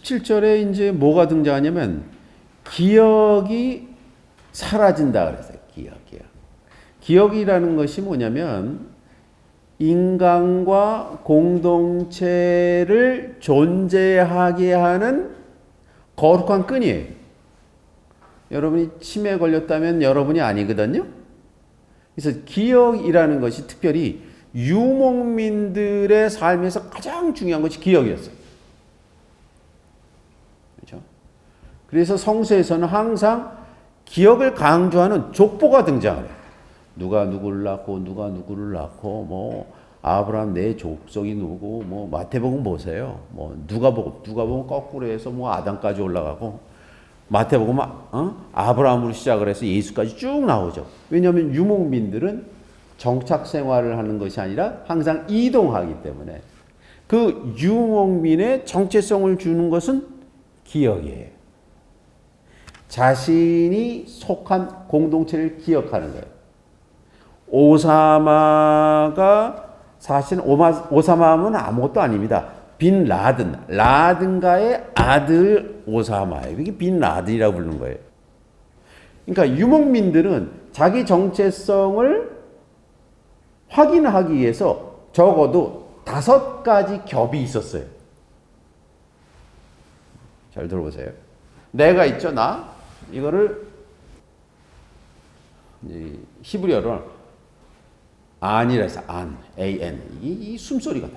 17절에 이제 뭐가 등장하냐면 기억이 사라진다 그랬어요. 기억. 기억이라는 것이 뭐냐면 인간과 공동체를 존재하게 하는 거룩한 끈이에요. 여러분이 치매에 걸렸다면 여러분이 아니거든요. 그래서 기억이라는 것이 특별히 유목민들의 삶에서 가장 중요한 것이 기억이었어요. 그렇죠? 그래서 성서에서는 항상 기억을 강조하는 족보가 등장을 해요. 누가 누구를 낳고 누가 누구를 낳고 뭐 아브라함 내 족속이 누구 뭐 마태복음 보세요. 뭐 누가복음 거꾸로 해서 뭐 아담까지 올라가고 마태복음 아브라함으로 시작을 해서 예수까지 쭉 나오죠. 왜냐하면 유목민들은 정착 생활을 하는 것이 아니라 항상 이동하기 때문에 그 유목민의 정체성을 주는 것은 기억이에요. 자신이 속한 공동체를 기억하는 거예요. 오사마가 사실은 오사마는 아무것도 아닙니다. 빈 라든가의 아들 오사마예요. 이게 빈 라든이라고 부르는 거예요. 그러니까 유목민들은 자기 정체성을 확인하기 위해서 적어도 5가지 겹이 있었어요. 잘 들어보세요. 내가 있죠, 나. 이거를 히브리어로 안이라 해서 an. 이 숨소리가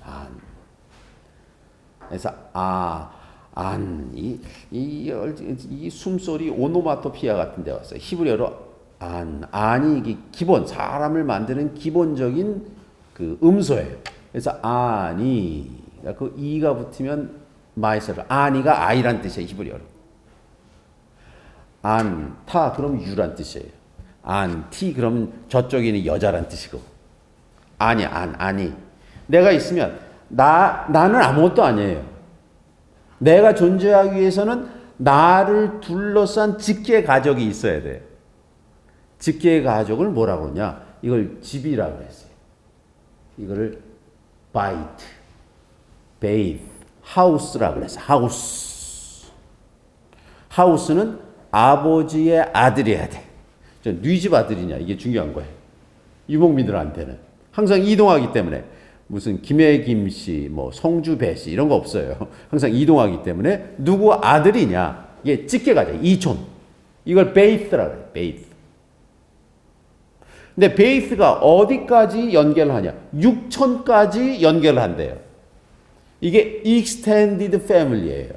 안. 그래서 이 숨소리 오노마토피아 같은 데 왔어요. 히브리어로 안이 이게 기본 사람을 만드는 기본적인 그 음소예요. 그래서 안이 그 이가 붙으면 마이스를 안이가 아이란 뜻이에요. 히브리어로. 안타 그럼 유란 뜻이에요. 안티 그러면 저쪽에 있는 여자란 뜻이고 아니 내가 있으면 나는 아무것도 아니에요. 내가 존재하기 위해서는 나를 둘러싼 직계 가족이 있어야 돼요. 직계 가족을 뭐라고 그러냐? 이걸 집이라고 했어요. 이거를 베이트, 하우스라고 그랬어요. 하우스는 아버지의 아들이어야 돼. 네 집 아들이냐 이게 중요한 거예요. 유목민들한테는 항상 이동하기 때문에 무슨 김해김씨, 뭐 성주배씨 이런 거 없어요. 항상 이동하기 때문에 누구 아들이냐 이게 직계가죠. 이촌. 이걸 베이스라고 해요. 베이스. 근데 베이스가 어디까지 연결하냐? 6촌까지 연결한대요. 이게 extended family예요.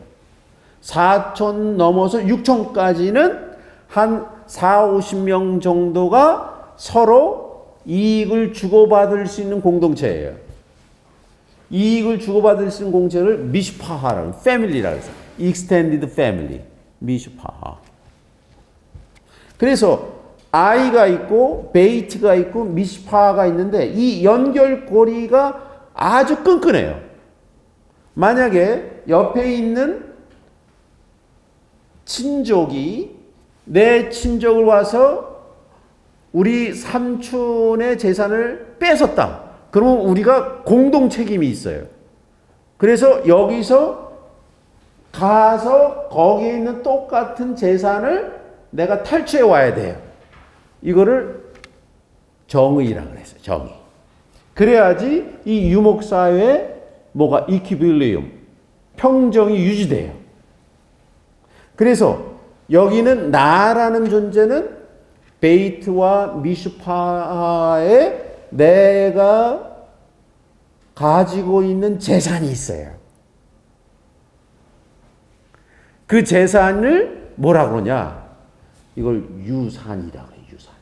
4촌 넘어서 6촌까지는 한 40-50명 정도가 서로 이익을 주고받을 수 있는 공동체예요. 이익을 주고받을 수 있는 공동체를 미슈파하라는 패밀리라고 해서 extended family, 미슈파하. 그래서 아이가 있고 베이트가 있고 미슈파하가 있는데 이 연결고리가 아주 끈끈해요. 만약에 옆에 있는 친족이 내 친족을 와서 우리 삼촌의 재산을 뺏었다. 그러면 우리가 공동 책임이 있어요. 그래서 여기서 가서 거기에 있는 똑같은 재산을 내가 탈취해 와야 돼요. 이거를 정의라고 그랬어요. 정의. 그래야지 이 유목사회에 뭐가 이퀴빌리움, 평정이 유지돼요. 그래서 여기는 나라는 존재는 베이트와 미슈파에 내가 가지고 있는 재산이 있어요. 그 재산을 뭐라 그러냐? 이걸 유산이라고 해요. 유산.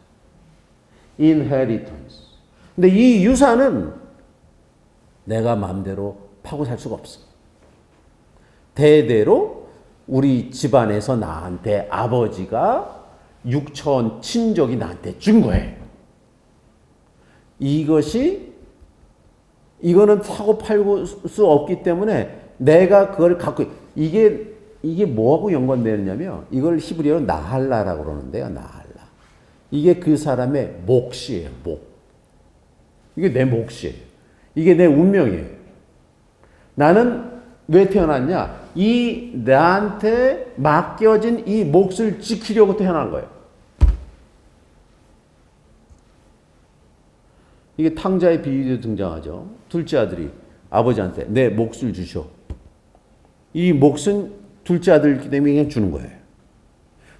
inheritance. 근데 이 유산은 내가 마음대로 파고 살 수가 없어. 대대로 우리 집안에서 나한테 아버지가 6촌 친족이 나한테 준 거예요. 이거는 사고 팔고 수 없기 때문에 내가 그걸 갖고 이게 뭐하고 연관되느냐면 이걸 히브리어로 나할라라고 그러는데요. 나할라. 이게 그 사람의 몫이에요. 몫. 이게 내 몫이에요. 이게 내 운명이에요. 나는 왜 태어났냐? 이 나한테 맡겨진 이 몫을 지키려고 태어난 거예요. 이게 탕자의 비유도 등장하죠. 둘째 아들이 아버지한테 내 몫을 주셔. 이 몫은 둘째 아들이기 때문에 그냥 주는 거예요.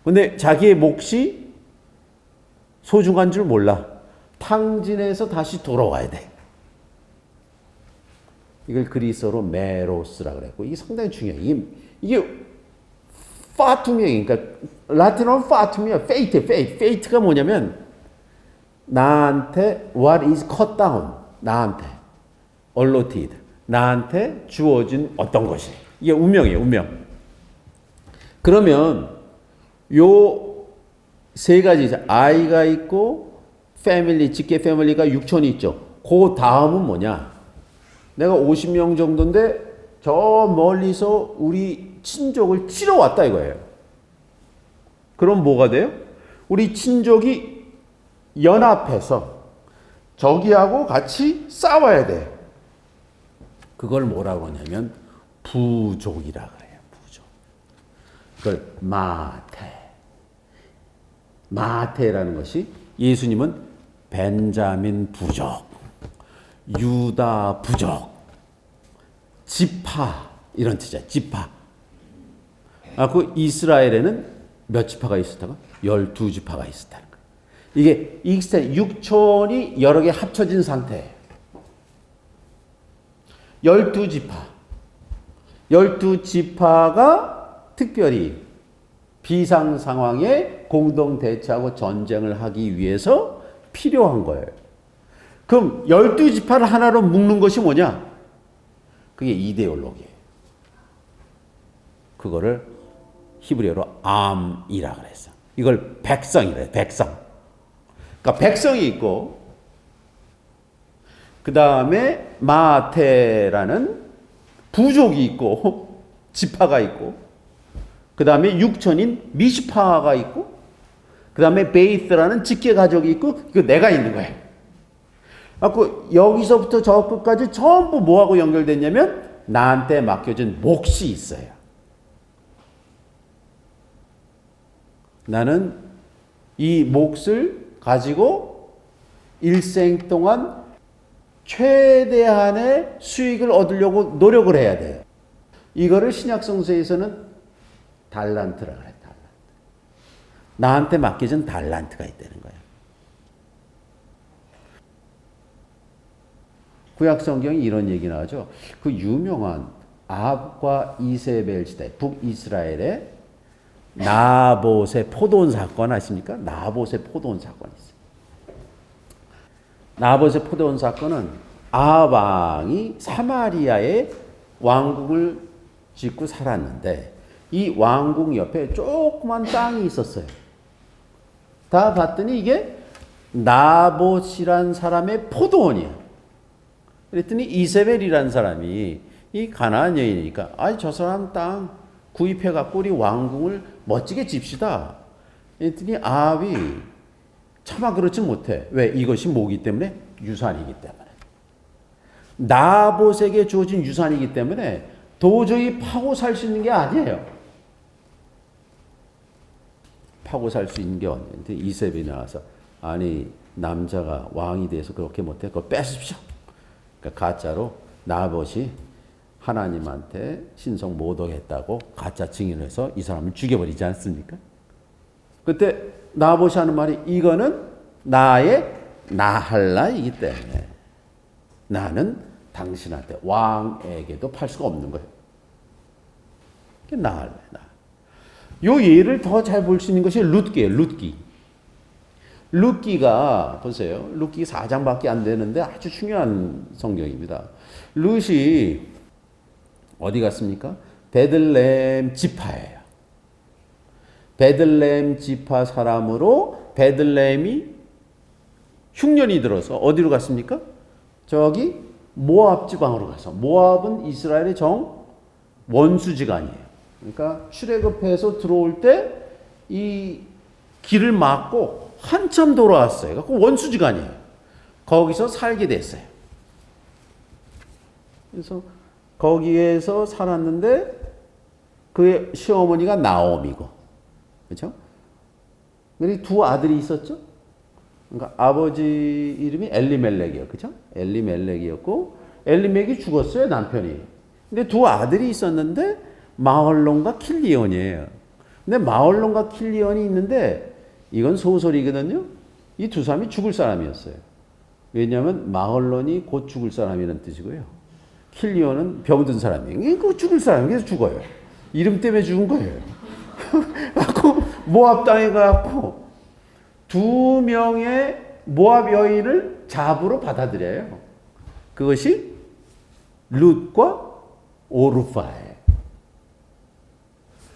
근데 자기의 몫이 소중한 줄 몰라. 탕진해서 다시 돌아와야 돼. 이걸 그리스어로 메로스라 그랬고 이게 상당히 중요해요. 이게 파툼이에요. 그러니까 라틴어는 파툼이에요. 페이트가 뭐냐면 나한테 what is cut down, 나한테 allotted, 나한테 주어진 어떤 것이 이게 운명이에요. 운명. 그러면 요 세 가지 아이가 있고 패밀리, 직계 패밀리가 6천이 있죠. 그 다음은 뭐냐? 내가 50명 정도인데 저 멀리서 우리 친족을 치러 왔다 이거예요. 그럼 뭐가 돼요? 우리 친족이 연합해서 저기하고 같이 싸워야 돼. 그걸 뭐라고 하냐면 부족이라 그래요. 부족. 그걸 마태라는 것이 예수님은 벤자민 부족, 유다 부족, 지파 이런 뜻이야. 지파. 그 이스라엘에는 몇 지파가 있었다가 12지파가 있었다는 거예요. 이게 이스라엘 6천이 여러 개 합쳐진 상태예요. 12지파. 12지파가 특별히 비상 상황에 공동 대처하고 전쟁을 하기 위해서 필요한 거예요. 그럼 12지파를 하나로 묶는 것이 뭐냐? 그게 이데올로기예요. 그거를 히브리어로 암이라 그랬어. 이걸 백성이라 해요. 백성. 그러니까 백성이 있고 그 다음에 마테라는 부족이 있고 지파가 있고 그 다음에 6천인 미시파가 있고 그 다음에 베이스라는 직계 가족이 있고 그 내가 있는 거예요. 여기서부터 저 끝까지 전부 뭐하고 연결됐냐면 나한테 맡겨진 몫이 있어요. 나는 이 몫을 가지고 일생 동안 최대한의 수익을 얻으려고 노력을 해야 돼요. 이거를 신약성서에서는 달란트라 그래. 달란트. 나한테 맡겨진 달란트가 있다는 거예요. 구약 성경이 이런 얘기 나오죠. 그 유명한 아합과 이세벨 시대 북이스라엘의 나봇의 포도원 사건 아십니까? 나봇의 포도원 사건이 있어요. 나봇의 포도원 사건은 아합 왕이 사마리아에 왕국을 짓고 살았는데 이 왕궁 옆에 조그만 땅이 있었어요. 다 봤더니 이게 나봇이란 사람의 포도원이에요. 그랬더니 이세벨이란 사람이 이 가나안 여인이니까 저 사람 땅 구입해갖고 우리 왕궁을 멋지게 집시다. 그랬더니 아합이 차마 그렇지 못해. 왜? 이것이 뭐기 때문에? 유산이기 때문에. 나봇에게 주어진 유산이기 때문에 도저히 파고 살 수 있는 게 아니에요. 파고 살 수 있는 게 없는데 이세벨이 나와서 아니 남자가 왕이 돼서 그렇게 못해. 그걸 뺏으십시오. 그러니까 가짜로 나봇이 하나님한테 신성 모독했다고 가짜 증인해서 이 사람을 죽여버리지 않습니까? 그때 나봇이 하는 말이 이거는 나의 나할라이기 때문에 나는 당신한테 왕에게도 팔 수가 없는 거예요. 나할라. 요 예를 더 잘 볼 수 있는 것이 룻기예요. 룻기가 보세요. 룻기 4장밖에 안 되는데 아주 중요한 성경입니다. 룻이 어디 갔습니까? 베들레헴 지파예요. 베들레헴 지파 사람으로 베들레헴이 흉년이 들어서 어디로 갔습니까? 저기 모압 지방으로 가서 모압은 이스라엘의 정 원수지간이에요. 그러니까 출애굽해서 들어올 때 이 길을 막고 한참 돌아왔어요. 그 원수지간이에요. 거기서 살게 됐어요. 그래서 거기에서 살았는데 그의 시어머니가 나오미고, 그렇죠? 그리고 두 아들이 있었죠. 그러니까 아버지 이름이 엘리멜렉이요, 그렇죠? 엘리멜렉이었고 엘리멜렉이 죽었어요, 남편이. 근데 두 아들이 있었는데 마홀론과 킬리온이에요. 근데 마홀론과 킬리온이 있는데 이건 소설이거든요. 이 두 사람이 죽을 사람이었어요. 왜냐하면 마홀론이 곧 죽을 사람이라는 뜻이고요. 킬리온은 병든 사람이에요. 그 죽을 사람이 그래서 죽어요. 이름 때문에 죽은 거예요. 갖고 모압 땅에 가고 두 명의 모압 여인을 잡으러 받아들여요. 그것이 룻과 오르파예요.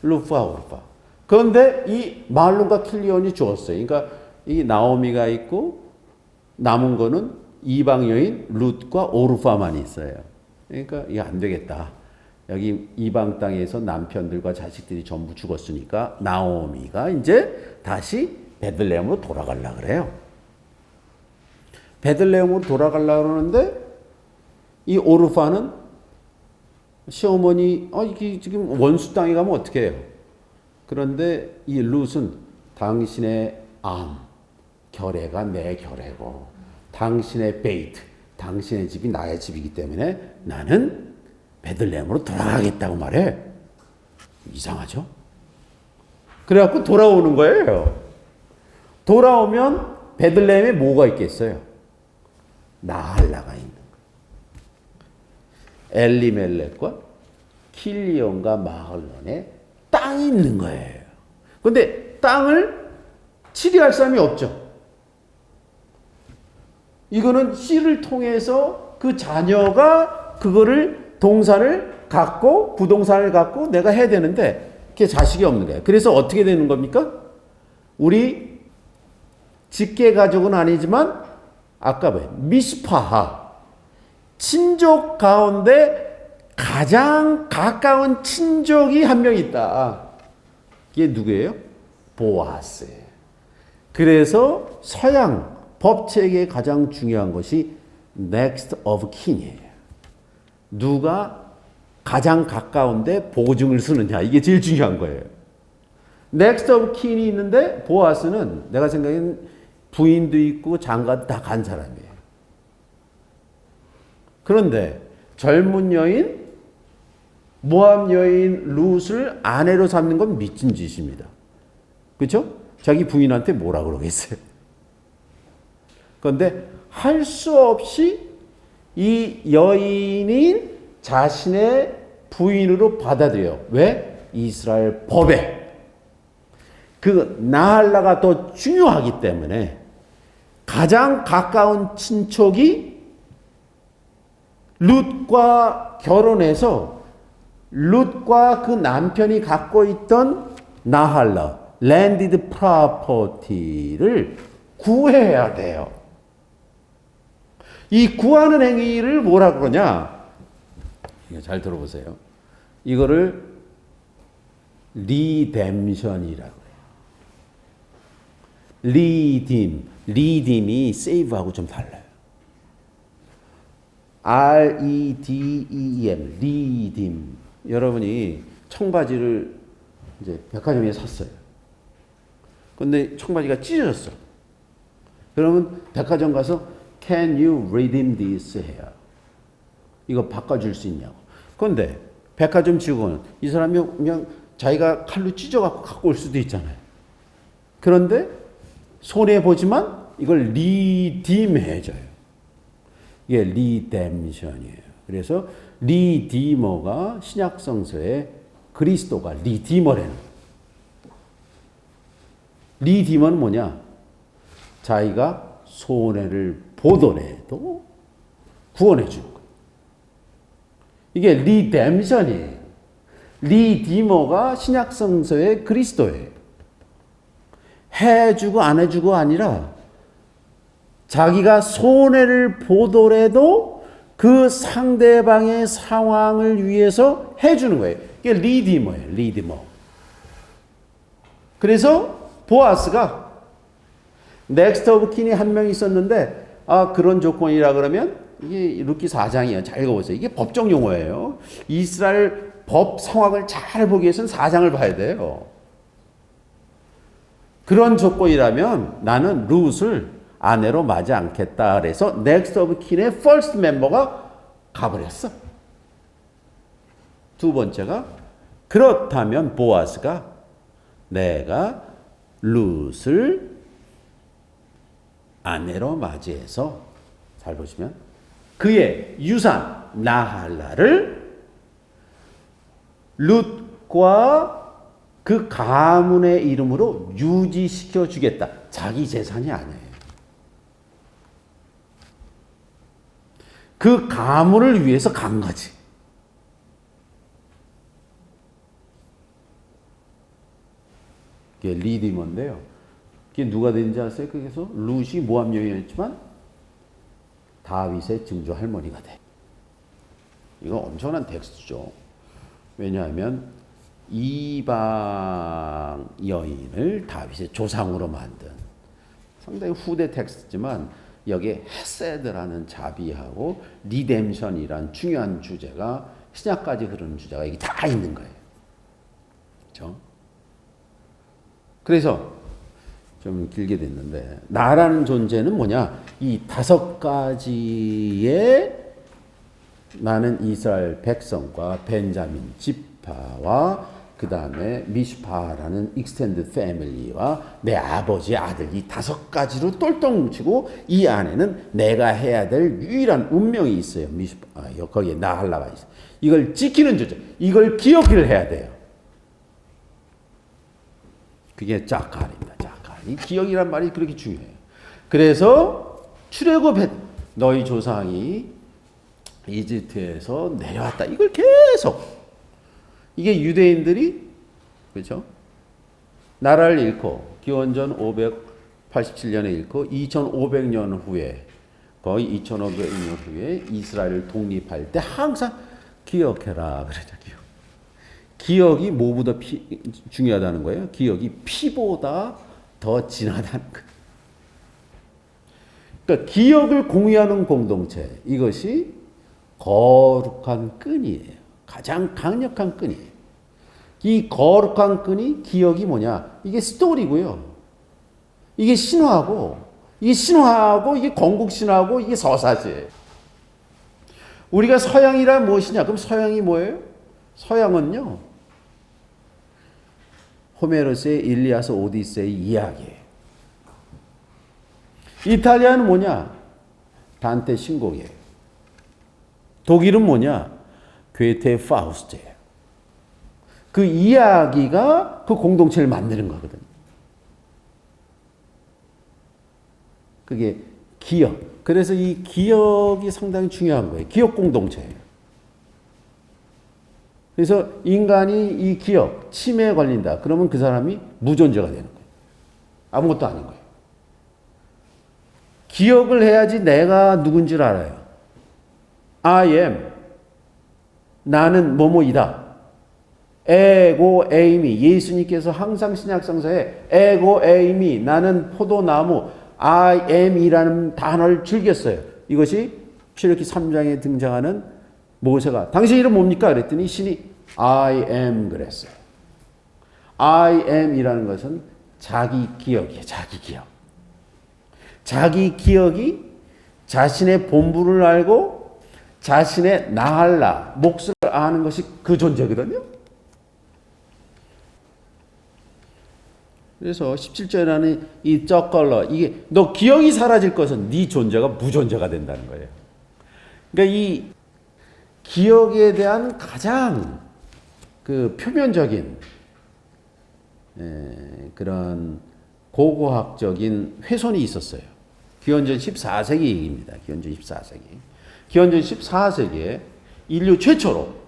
룻과 오르파. 그런데 이 마홀론과 킬리온이 죽었어요. 그러니까 이 나오미가 있고 남은 거는 이방 여인 룻과 오르파만 있어요. 그러니까 이게 안 되겠다. 여기 이방 땅에서 남편들과 자식들이 전부 죽었으니까 나오미가 이제 다시 베들레헴으로 돌아가려고 그래요. 베들레헴으로 돌아가려고 그러는데 이 오르파는 시어머니 이게 지금 원수 땅에 가면 어떻게 해요? 그런데 이 룻은 당신의 결례가 내 결례고 당신의 베이트, 당신의 집이 나의 집이기 때문에 나는 베들레헴으로 돌아가겠다고 말해. 이상하죠? 그래갖고 돌아오는 거예요. 돌아오면 베들레헴에 뭐가 있겠어요? 나할라가 있는 거예요. 엘리멜렉과 킬리온과 마할론에 땅이 있는 거예요. 그런데 땅을 치리할 사람이 없죠. 이거는 씨를 통해서 그 자녀가 그거를 동산을 갖고 부동산을 갖고 내가 해야 되는데 그게 자식이 없는 거예요. 그래서 어떻게 되는 겁니까? 우리 직계 가족은 아니지만 아까 미스파하 친족 가운데 가장 가까운 친족이 한 명 있다. 이게 누구예요? 보아스예요. 그래서 서양 법체계에 가장 중요한 것이 next of kin이에요. 누가 가장 가까운데 보증을 쓰느냐. 이게 제일 중요한 거예요. next of kin이 있는데 보아스는 내가 생각엔 부인도 있고 장가도 다 간 사람이에요. 그런데 젊은 여인, 모압 여인 룻을 아내로 삼는 건 미친 짓입니다. 그렇죠? 자기 부인한테 뭐라 그러겠어요? 그런데 할 수 없이 이 여인이 자신의 부인으로 받아들여요. 왜? 이스라엘 법에 그 나할라가 더 중요하기 때문에 가장 가까운 친척이 룻과 결혼해서 룻과 그 남편이 갖고 있던 나할라, 랜디드 프로퍼티를 구해야 돼요. 이 구하는 행위를 뭐라 그러냐? 잘 들어보세요. 이거를 리뎀션이라고 해요. 리딤이 save하고 좀 달라요. REDEM, 리딤. 여러분이 청바지를 이제 백화점에 샀어요. 근데 청바지가 찢어졌어. 그러면 백화점 가서 Can you redeem this 해요. 이거 바꿔줄 수 있냐고. 그런데 백화점 직원은 이 사람이 그냥 자기가 칼로 찢어갖고 갖고 올 수도 있잖아요. 그런데 손해보지만 이걸 리딤해줘요. 이게 리뎀션이에요. 그래서 리디머가 신약성서에 그리스도가 리디머라는 리디머는 뭐냐? 자기가 손해를 보더라도 구원해 주는 거예요. 이게 리뎀션이에요. 리디머가 신약성서의 그리스도예요. 해주고 안 해주고 아니라 자기가 손해를 보더라도 그 상대방의 상황을 위해서 해주는 거예요. 이게 리디머예요. 리디머. 그래서 보아스가 넥스트 오브 킨이 한 명 있었는데 그런 조건이라 그러면 이게 룻기 4장이에요. 잘 읽어보세요. 이게 법정 용어예요. 이스라엘 법 상황을 잘 보기 위해서는 4장을 봐야 돼요. 그런 조건이라면 나는 룻을 아내로 맞지 않겠다. 그래서 넥스트 오브 킨의 퍼스트 멤버가 가버렸어. 두 번째가 그렇다면 보아스가 내가 룻을 아내로 맞이해서 잘 보시면 그의 유산 나할라를 룻과 그 가문의 이름으로 유지시켜 주겠다. 자기 재산이 아니에요. 그 가문을 위해서 간 거지. 이게 리디머인데요. 그게 누가 된지 아세요? 그래서 룻이 모압 여인이었지만 다윗의 증조 할머니가 돼. 이거 엄청난 텍스트죠. 왜냐하면 이방 여인을 다윗의 조상으로 만든 상당히 후대 텍스트지만 여기에 헤세드라는 자비하고 리뎀션이란 중요한 주제가 신약까지 흐르는 주제가 이게 다 있는 거예요. 그렇죠? 그래서 좀 길게 됐는데 나라는 존재는 뭐냐? 이 5가지의 나는 이스라엘 백성과 벤자민 지파와 그 다음에 미슈파라는 익스텐드 패밀리와 내 아버지의 아들 이 5가지로 똘똘 뭉치고 이 안에는 내가 해야 될 유일한 운명이 있어요. 미슈파 거기에 나할라가 있어. 이걸 지키는 존재. 이걸 기억을 해야 돼요. 그게 자칼입니다. 자칼. 이 기억이란 말이 그렇게 중요해요. 그래서 출애굽 너희 조상이 이집트에서 내려왔다. 이걸 계속 이게 유대인들이 그렇죠? 나라를 잃고 기원전 587년에 잃고 2500년 후에 거의 2500년 후에 이스라엘을 독립할 때 항상 기억해라 그러죠. 기억이 뭐보다 중요하다는 거예요. 기억이 피보다 더 진하다는 거예요. 그러니까 기억을 공유하는 공동체 이것이 거룩한 끈이에요. 가장 강력한 끈이에요. 이 거룩한 끈이 기억이 뭐냐? 이게 스토리고요. 이게 신화고, 이게 건국신화고, 이게 서사지예요. 우리가 서양이란 무엇이냐? 그럼 서양이 뭐예요? 서양은요, 호메로스의 일리아스 오디세이 이야기예요. 이탈리아는 뭐냐? 단테 신곡이에요. 독일은 뭐냐? 괴테의 파우스트예요. 그 이야기가 그 공동체를 만드는 거거든요. 그게 기억. 그래서 이 기억이 상당히 중요한 거예요. 기억 공동체예요. 그래서 인간이 이 기억, 치매에 걸린다. 그러면 그 사람이 무존재가 되는 거예요. 아무것도 아닌 거예요. 기억을 해야지 내가 누군지를 알아요. I am. 나는 뭐뭐이다. 에고 에이미. 예수님께서 항상 신약성서에 에고 에이미. 나는 포도나무. I am이라는 단어를 즐겼어요. 이것이 출애굽기 3장에 등장하는 모세가 당신 이름 뭡니까? 그랬더니 신이 I am 그랬어요. I am이라는 것은 자기 기억이에요. 자기 기억. 자기 기억이 자신의 본부를 알고 자신의 나할라, 몫을 아는 것이 그 존재거든요. 그래서 17절에는 이 쩍걸러 이게 너 기억이 사라질 것은 네 존재가 무존재가 된다는 거예요. 그러니까 이 기억에 대한 가장 그 표면적인 그런 고고학적인 훼손이 있었어요. 기원전 14세기 얘기입니다. 기원전 14세기. 기원전 14세기에 인류 최초로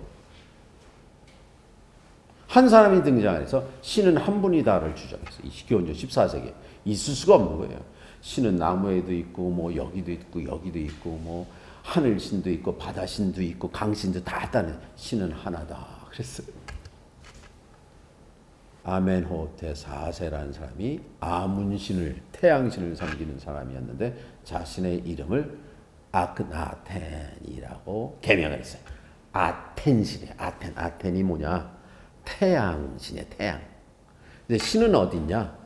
한 사람이 등장해서 신은 한 분이다를 주장했어요. 기원전 14세기에. 있을 수가 없는 거예요. 신은 나무에도 있고 뭐 여기도 있고 여기도 있고 뭐 하늘신도 있고 바다신도 있고 강신도 다 있다는 신은 하나다. 그랬어요. 아멘호테 4세라는 사람이 아문신을 태양신을 섬기는 사람이었는데 자신의 이름을 아크나텐이라고 개명을 했어요. 아텐신이에요. 아텐이 뭐냐? 태양신이에요. 태양. 근데 신은 어딨냐?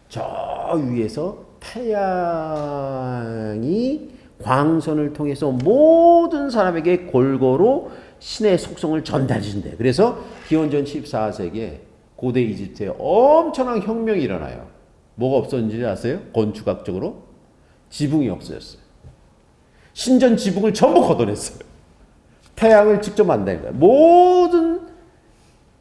저 위에서 태양이 광선을 통해서 모든 사람에게 골고루 신의 속성을 전달해 준대. 그래서 기원전 14세기에 고대 이집트에 엄청난 혁명이 일어나요. 뭐가 없었는지 아세요? 건축학적으로? 지붕이 없어졌어요. 신전 지붕을 전부 걷어냈어요. 태양을 직접 만드는 거예요. 모든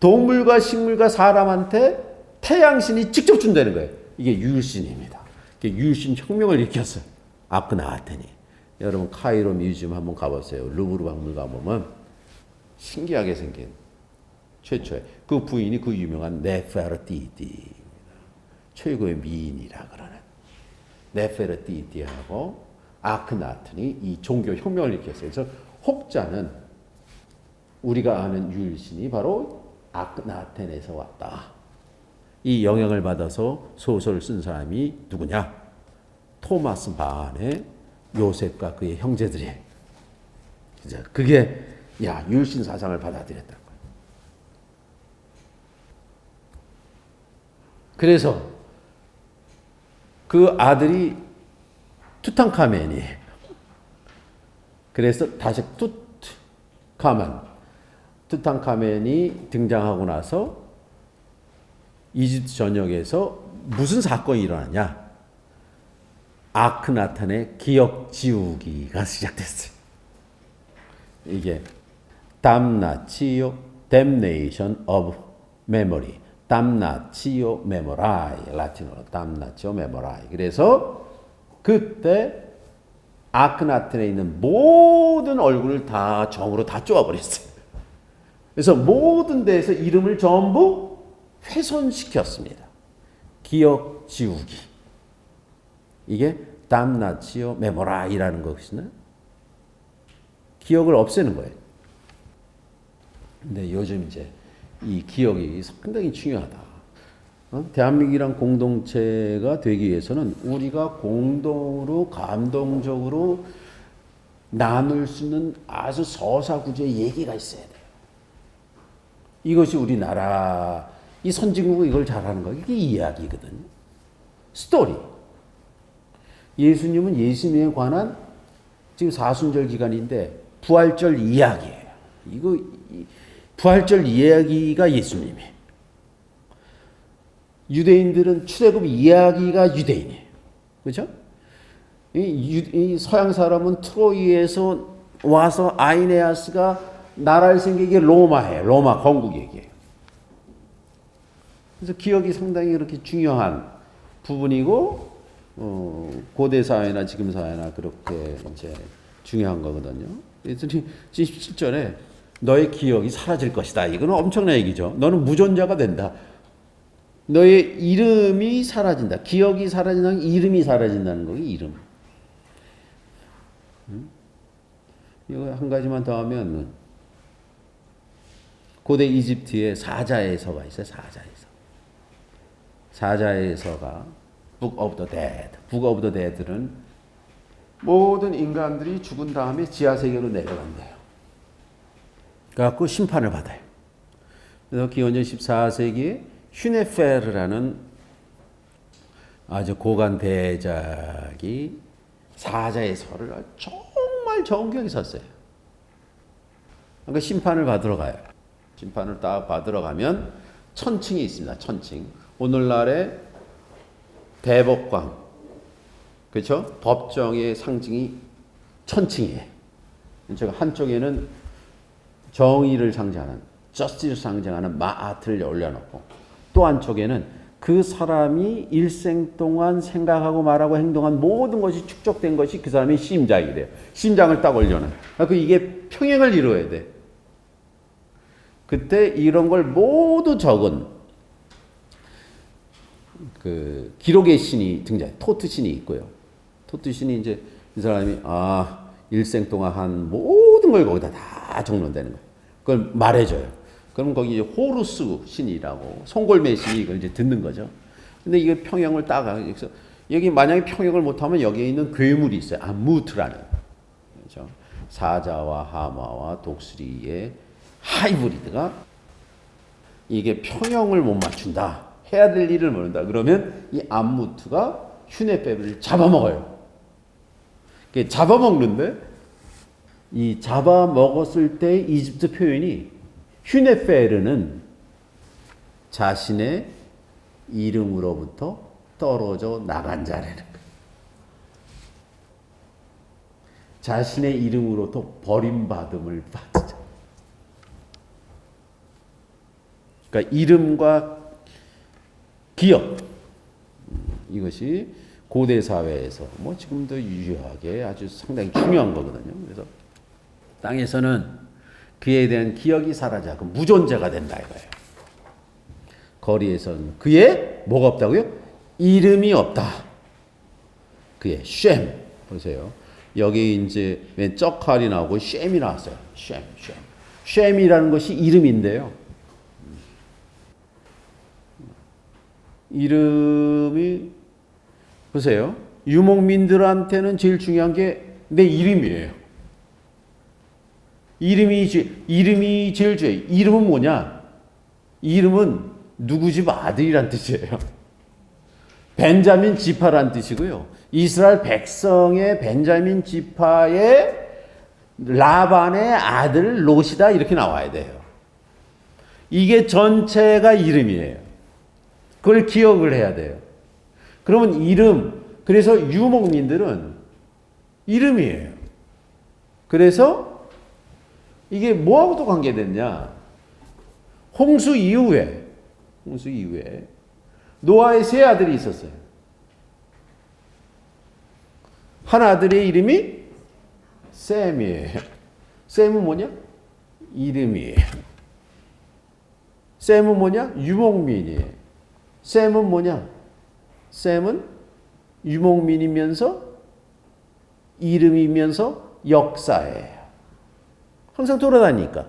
동물과 식물과 사람한테 태양신이 직접 준다는 거예요. 이게 유일신입니다. 이게 유일신 혁명을 일으켰어요. 아크나아텐이. 여러분 카이로 뮤지엄 한번 가보세요. 루브르 박물관 보면 신기하게 생긴 최초의 그 부인이 그 유명한 네페르티티입니다. 최고의 미인이라 그러는 네페르티티하고 아크나아텐이 이 종교 혁명을 일으켰어요. 그래서 혹자는 우리가 아는 유일신이 바로 아크나아텐에서 왔다. 이 영향을 받아서 소설을 쓴 사람이 누구냐? 토마스 만의 요셉과 그의 형제들이. 그게 유일신 사상을 받아들였다는 거예요. 그래서 그 아들이 투탕카멘이에요. 그래서 다시 투탕카멘이 등장하고 나서 이집트 전역에서 무슨 사건이 일어나냐? 아크나탄의 기억 지우기가 시작됐어요. 이게 damnatio damnation of memory, damnatio memorae, 라틴어로 damnatio memorae. 그래서 그때 아크나탄에 있는 모든 얼굴을 다 정으로 다 쪼아버렸어요. 그래서 모든 데에서 이름을 전부 훼손시켰습니다. 기억 지우기. 이게 damnatio memorae라는 것이나 기억을 없애는 거예요. 근데 요즘 이제 이 기억이 상당히 중요하다. 대한민국이란 공동체가 되기 위해서는 우리가 공동으로 감동적으로 나눌 수 있는 아주 서사구조의 얘기가 있어야 돼요. 이것이 우리나라 이 선진국이 이걸 잘하는 거예요. 이게 이야기거든요. 스토리. 예수님은 예수님에 관한 지금 사순절 기간인데 부활절 이야기예요. 이거 부활절 이야기가 예수님이에요. 유대인들은 출애굽 이야기가 유대인이에요. 그렇죠? 이 서양 사람은 트로이에서 와서 아이네아스가 나라를 생기게 로마예요. 로마 건국 얘기예요. 그래서 기억이 상당히 그렇게 중요한 부분이고 고대 사회나 지금 사회나 그렇게 이제 중요한 거거든요. 예수님 17절에 너의 기억이 사라질 것이다. 이거는 엄청난 얘기죠. 너는 무존자가 된다. 너의 이름이 사라진다. 기억이 사라진다는 이름이 사라진다는 거기 이름. 이거 한 가지만 더 하면 고대 이집트에 사자의 서가 있어요. 사자의 서가 Book of the Dead. Book of the Dead는 모든 인간들이 죽은 다음에 지하세계로 내려간대요. 그래갖고 심판을 받아요. 그래서 기원전 14세기에 휴네페르라는 아주 고관 대작이 사자의 서를 정말 정경히 썼어요. 그러니까 심판을 받으러 가요. 심판을 딱 받으러 가면 천칭이 있습니다. 천칭. 오늘날의 대법관, 그렇죠? 법정의 상징이 천칭이에요. 제가 한쪽에는 정의를 상징하는, justice를 상징하는 마아트를 올려놓고 또 한쪽에는 그 사람이 일생 동안 생각하고 말하고 행동한 모든 것이 축적된 것이 그 사람의 심장이 돼요. 심장을 딱 올려놔요. 그러니까 이게 평행을 이루어야 돼. 그때 이런 걸 모두 적은 그 기록의 신이 등장해요. 토트 신이 있고요. 토트 신이 이제 이 사람이 일생 동안 한 모든 걸 거기다 다 적는다는 거예요. 그걸 말해줘요. 그럼 거기 이제 호루스 신이라고 송골매 신이 이걸 이제 듣는 거죠. 근데 이게 평형을 따가 그래서 여기 만약에 평형을 못하면 여기에 있는 괴물이 있어요. 무트라는. 그렇죠. 사자와 하마와 독수리의 하이브리드가 이게 평형을 못 맞춘다. 해야 될 일을 모른다. 그러면 이 암무트가 휴네페를 잡아먹어요. 잡아먹는데 이 잡아먹었을 때 이집트 표현이 휴네페르는 자신의 이름으로부터 떨어져 나간 자라는 거예요. 자신의 이름으로부터 버림받음을 받은 자. 그러니까 이름과 기억, 이것이 고대 사회에서 뭐 지금도 유효하게 아주 상당히 중요한 거거든요. 그래서 땅에서는 그에 대한 기억이 사라져 그 무존재가 된다 이거예요. 거리에서는 그의 뭐가 없다고요? 이름이 없다. 그의 쉔 보세요. 여기 이제 맨 쩍칼이 나오고 쉔이 나왔어요. 쉔. 쉔이라는 것이 이름인데요. 이름이 보세요. 유목민들한테는 제일 중요한 게 내 이름이에요. 이름이 제일 중요해요. 이름은 뭐냐? 이름은 누구 집 아들이란 뜻이에요. 벤자민 지파란 뜻이고요. 이스라엘 백성의 벤자민 지파의 라반의 아들 롯이다 이렇게 나와야 돼요. 이게 전체가 이름이에요. 그걸 기억을 해야 돼요. 그러면 이름, 그래서 유목민들은 이름이에요. 그래서 이게 뭐하고도 관계됐냐? 홍수 이후에 노아의 세 아들이 있었어요. 한 아들의 이름이 셈이에요. 셈은 뭐냐? 이름이에요. 셈은 뭐냐? 유목민이에요. 셈은 뭐냐? 셈은 유목민이면서 이름이면서 역사예요. 항상 돌아다니니까.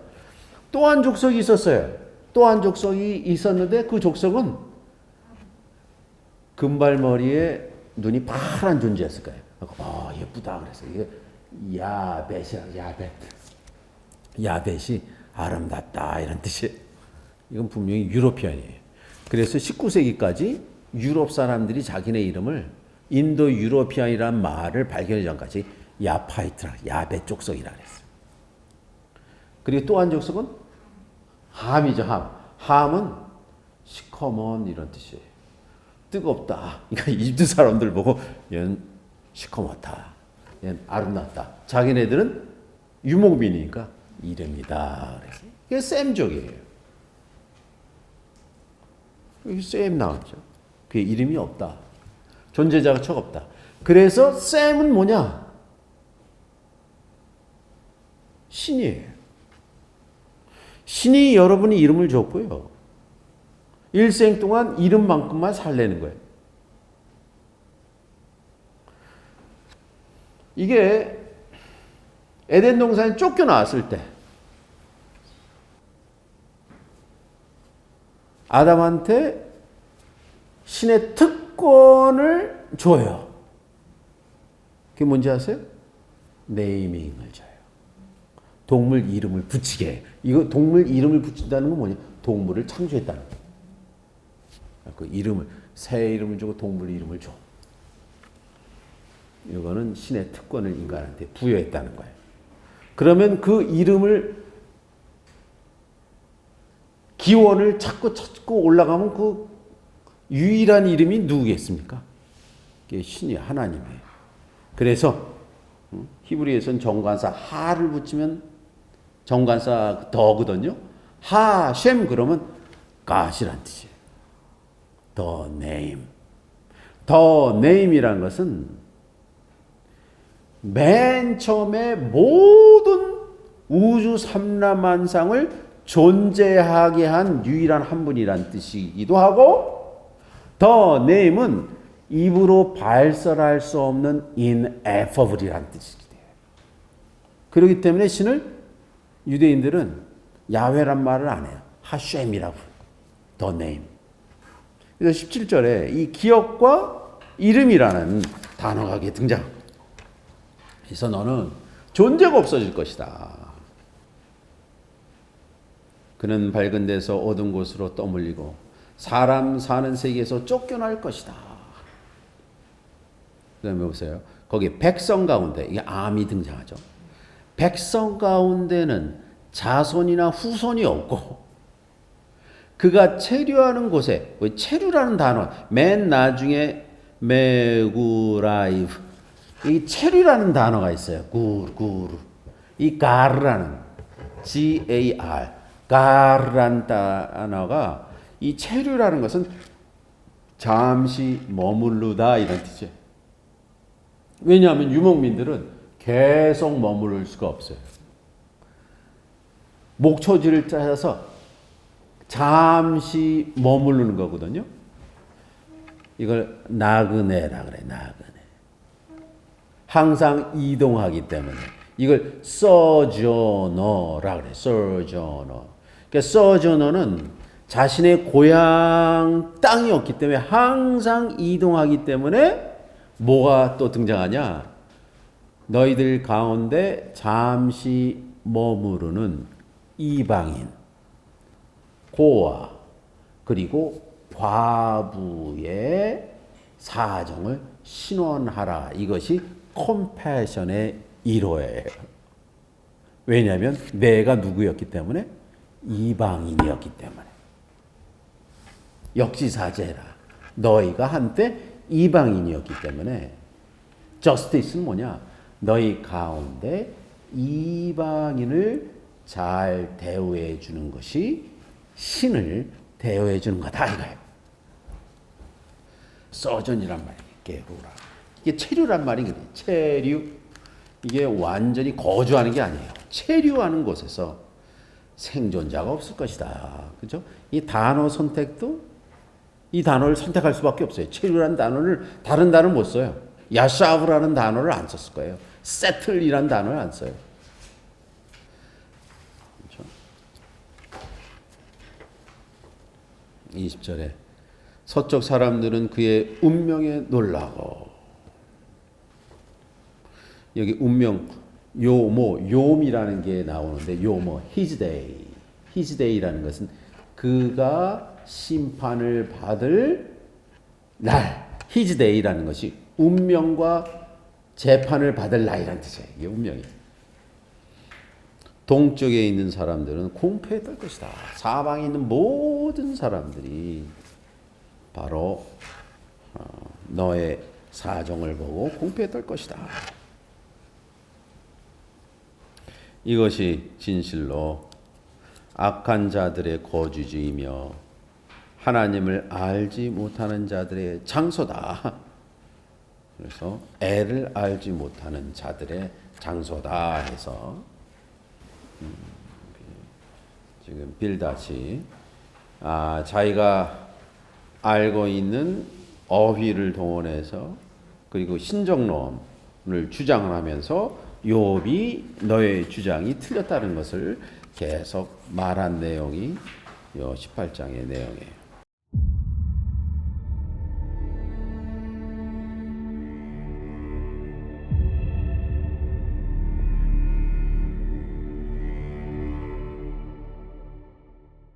또 한 족속이 있었어요. 또 한 족속이 있었는데 그 족속은 금발머리에 눈이 파란 존재였을 거예요. 예쁘다 그래서 이게 야벳이야. 야벳이 아름답다 이런 뜻이에요. 이건 분명히 유로피안이에요. 그래서 19세기까지 유럽 사람들이 자기네 이름을 인도 유로피안이라는 말을 발견하기 전까지 야파이트라, 야벳 족속이라 그랬어요. 그리고 또 한 족속은 함이죠, 함. 함은 시커먼 이런 뜻이에요. 뜨겁다. 그러니까 이집트 사람들 보고 얘는 시커멓다. 얘는 아름답다. 자기네들은 유목민이니까 이름이다. 그래서 이게 셈족이에요. 여기 셈 나왔죠. 그의 이름이 없다. 존재자가 척 없다. 그래서 셈은 뭐냐? 신이에요. 신이 여러분이 이름을 줬고요. 일생 동안 이름만큼만 살래는 거예요. 이게 에덴 동산에 쫓겨나왔을 때 아담한테 신의 특권을 줘요. 그게 뭔지 아세요? 네이밍을 줘요. 동물 이름을 붙이게 해요. 이거 동물 이름을 붙인다는 건 뭐냐? 동물을 창조했다는 거예요. 그 이름을, 새 이름을 주고 동물 이름을 줘. 이거는 신의 특권을 인간한테 부여했다는 거예요. 그러면 그 이름을 기원을 찾고 올라가면 그 유일한 이름이 누구겠습니까? 그게 신이 하나님이에요. 그래서 히브리에서는 정관사 하를 붙이면 정관사 더거든요. 하, 쉔 그러면 God이란 뜻이에요. The name. The name이란 것은 맨 처음에 모든 우주 삼라만상을 존재하게 한 유일한 한 분이란 뜻이기도 하고, The name은 입으로 발설할 수 없는 ineffable이란 뜻이기도 해요. 그렇기 때문에 신을 유대인들은 야훼란 말을 안 해요. 하쉔이라고. The name. 그래서 17절에 이 기억과 이름이라는 단어가 등장. 그래서 너는 존재가 없어질 것이다. 그는 밝은 데서 어두운 곳으로 떠밀리고 사람 사는 세계에서 쫓겨날 것이다. 그다음에 보세요. 거기 백성 가운데 이게 암이 등장하죠. 백성 가운데는 자손이나 후손이 없고 그가 체류하는 곳에 체류라는 단어 맨 나중에 메구라이브 이 체류라는 단어가 있어요. 구르 이 가르라는 G-A-R 가르라는 단어가 이 체류라는 것은 잠시 머무르다 이런 뜻이에요. 왜냐하면 유목민들은 계속 머무를 수가 없어요. 목초지를 찾아서 잠시 머무르는 거거든요. 이걸 나그네라 그래. 나그네. 항상 이동하기 때문에 이걸 sojourner라 그래. sojourner. 그러니까 sojourner는 자신의 고향 땅이 없기 때문에 항상 이동하기 때문에 뭐가 또 등장하냐? 너희들 가운데 잠시 머무르는 이방인, 고아, 그리고 과부의 사정을 신원하라. 이것이 컴패션의 1호예요. 왜냐하면 내가 누구였기 때문에? 이방인이었기 때문에. 역지사지해라. 너희가 한때 이방인이었기 때문에 저스티스는 뭐냐? 너희 가운데 이방인을 잘 대우해 주는 것이 신을 대우해 주는 거다 이거예요. 서전이란 말이에요. 게루라. 이게 체류란 말이거든요. 체류. 이게 완전히 거주하는 게 아니에요. 체류하는 곳에서 생존자가 없을 것이다. 그죠? 이 단어 선택도 이 단어를 선택할 수밖에 없어요. 체류라는 단어를 다른 단어를 못 써요. 야샤브라는 단어를 안 썼을 거예요. 세틀이라는 단어를 안 써요. 그렇죠? 20절에 서쪽 사람들은 그의 운명에 놀라고. 여기 운명 요임이라는 게 나오는데 his day. his day라는 것은 그가 심판을 받을 날. his day라는 것이 운명과 재판을 받을 날이라는 뜻이에요. 이게 운명이. 동쪽에 있는 사람들은 공포에 떨 것이다. 사방에 있는 모든 사람들이 바로 너의 사정을 보고 공포에 떨 것이다. 이것이 진실로 악한 자들의 거주지이며 하나님을 알지 못하는 자들의 장소다. 그래서 애를 알지 못하는 자들의 장소다 해서 지금 빌닷이 자기가 알고 있는 어휘를 동원해서 그리고 신정론을 주장을 하면서 욥이 너의 주장이 틀렸다는 것을 계속 말한 내용이 요 18장의 내용이에요.